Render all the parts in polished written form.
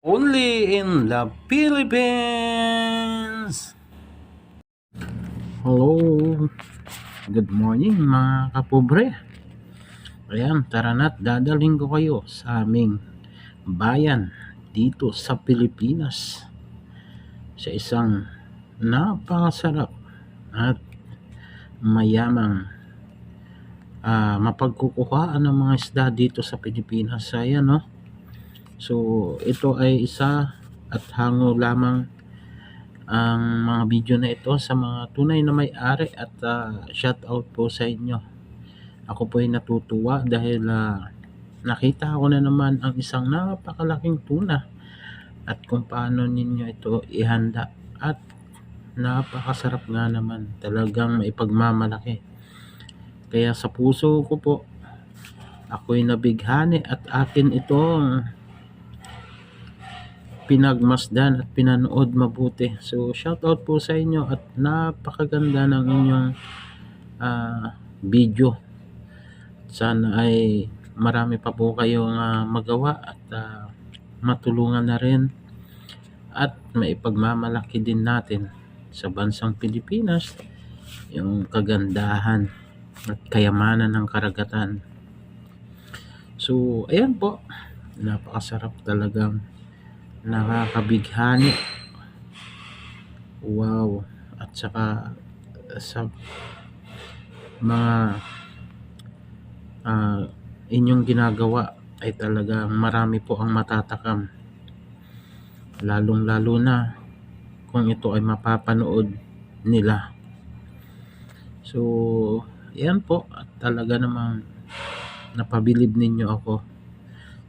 Only in the Philippines! Hello! Good morning mga kapobre! Ayan, tara na't dadaling ko kayo sa aming bayan dito sa Pilipinas sa isang napakasarap at mayamang mapagkukuhaan ng mga isda dito sa Pilipinas. Ayan, no? So, ito ay isa at hango lamang ang mga video na ito sa mga tunay na may-ari at shout out po sa inyo. Ako po ay natutuwa dahil nakita ko na naman ang isang napakalaking tuna at kung paano ninyo ito ihanda at napakasarap nga naman, talagang maipagmamalaki. Kaya sa puso ko po ako'y nabighani at akin itong pinagmasdan at pinanood mabuti. So shout out po sa inyo at napakaganda ng inyong video. Sana ay marami pa po kayong magawa at matulungan na rin at maipagmamalaki din natin sa bansang Pilipinas yung kagandahan at kayamanan ng karagatan. So ayan po, napakasarap, talagang nakakabighani. Wow. At saka sa mga inyong ginagawa ay talagang marami po ang matatakam, lalong lalo na kung ito ay mapapanood nila. So yan po, at talaga namang napabilib ninyo ako.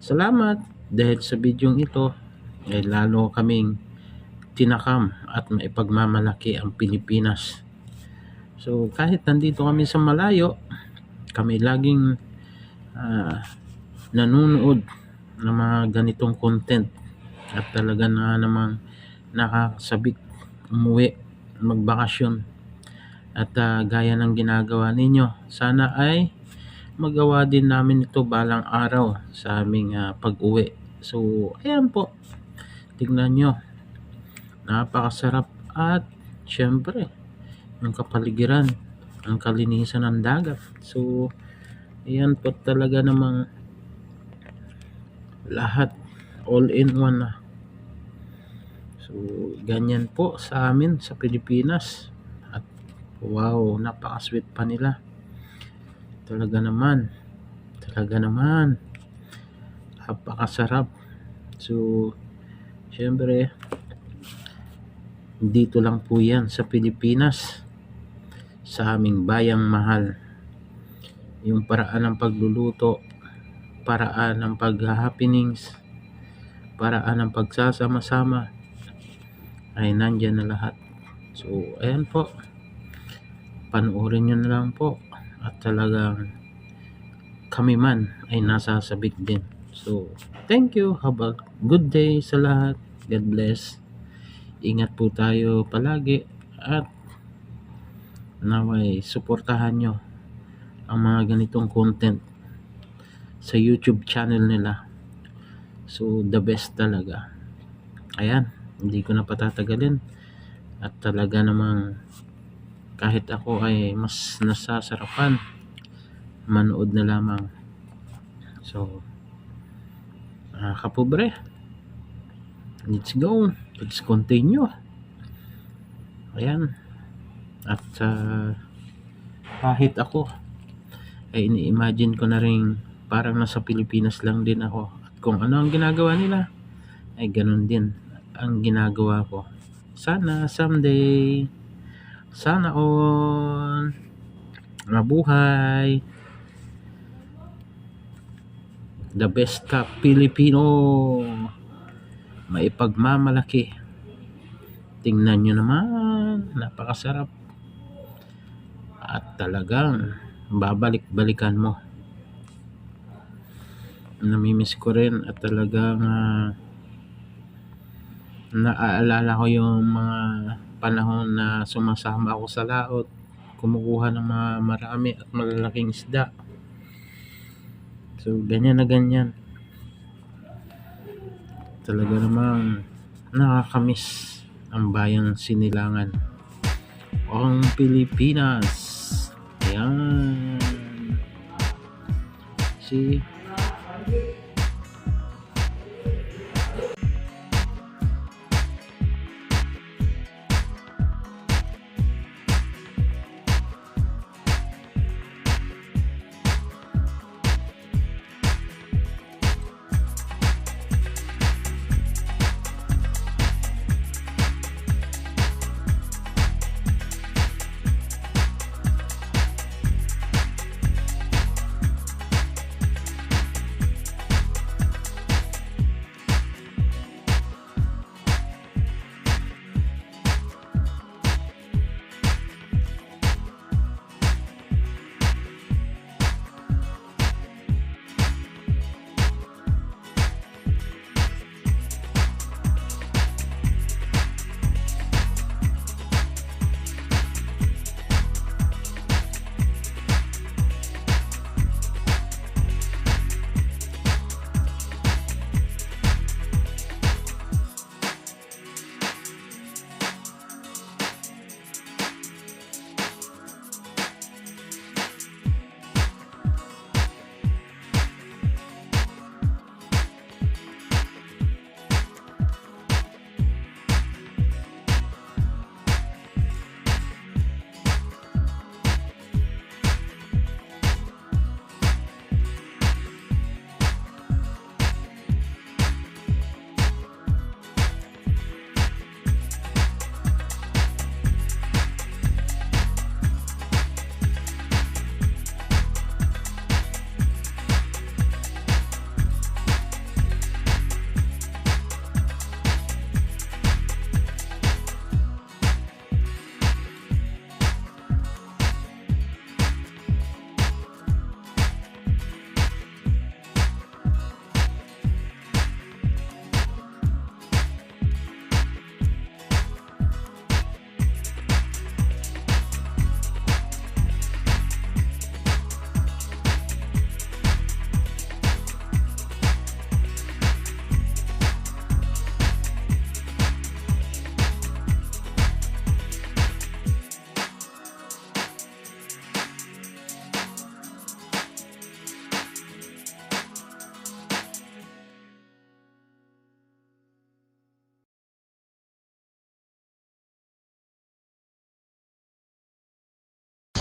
Salamat dahil sa bidyong ito ay lalo kaming tinakam at maipagmamalaki ang Pilipinas. So kahit nandito kami sa malayo, kami laging nanonood ng mga ganitong content at talaga na namang nakakasabik umuwi, magbakasyon at gaya ng ginagawa ninyo. Sana ay magawa din namin ito balang araw sa aming pag-uwi. So ayan po, tignan nyo, napakasarap at syempre yung kapaligiran, ang kalinisan ng dagat. So ayan po, talaga namang lahat all in one na. So ganyan po sa amin sa Pilipinas at wow, napaka-sweet pa nila. Talaga naman napakasarap. So syempre dito lang po yan sa Pilipinas, sa aming bayang mahal. Yung paraan ng pagluluto, paraan ng pag-happenings, paraan ng pagsasama-sama ay nandyan na lahat. So ayan po, panoorin nyo na lang po at talagang kami man ay nasasabik din. So thank you, have a good day sa lahat. God bless. Ingat po tayo palagi at naway suportahan nyo ang mga ganitong content sa YouTube channel nila. So the best talaga. Ayan, hindi ko na patatagalin at talaga namang kahit ako ay mas nasasarapan manood na lamang. So kapobre, let's go, let's continue. Ayan, at kahit ako ay ini-imagine ko na rin parang nasa Pilipinas lang din ako at kung ano ang ginagawa nila ay ganun din ang ginagawa ko. Sana someday, sana all, mabuhay the best ka Pilipino, maipagmamalaki. Tingnan nyo naman, napakasarap at talagang babalik-balikan mo. Namimiss ko rin at talagang naaalala ko yung mga panahon na sumasama ako sa laot, kumukuha ng mga marami at malalaking isda. So ganyan na ganyan, Talaga namang nakakamiss ang bayang Sinilangan. Ang Pilipinas. Ayan. See?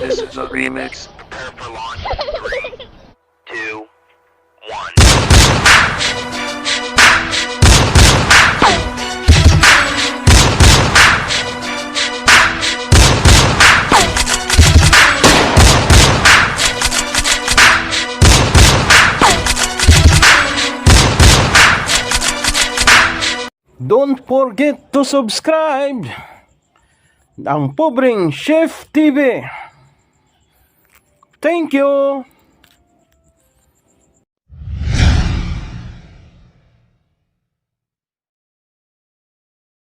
This is a remix. Prepare for launch. 3, 2, 1. Don't forget to subscribe ang Pobreng Chef TV. Thank you!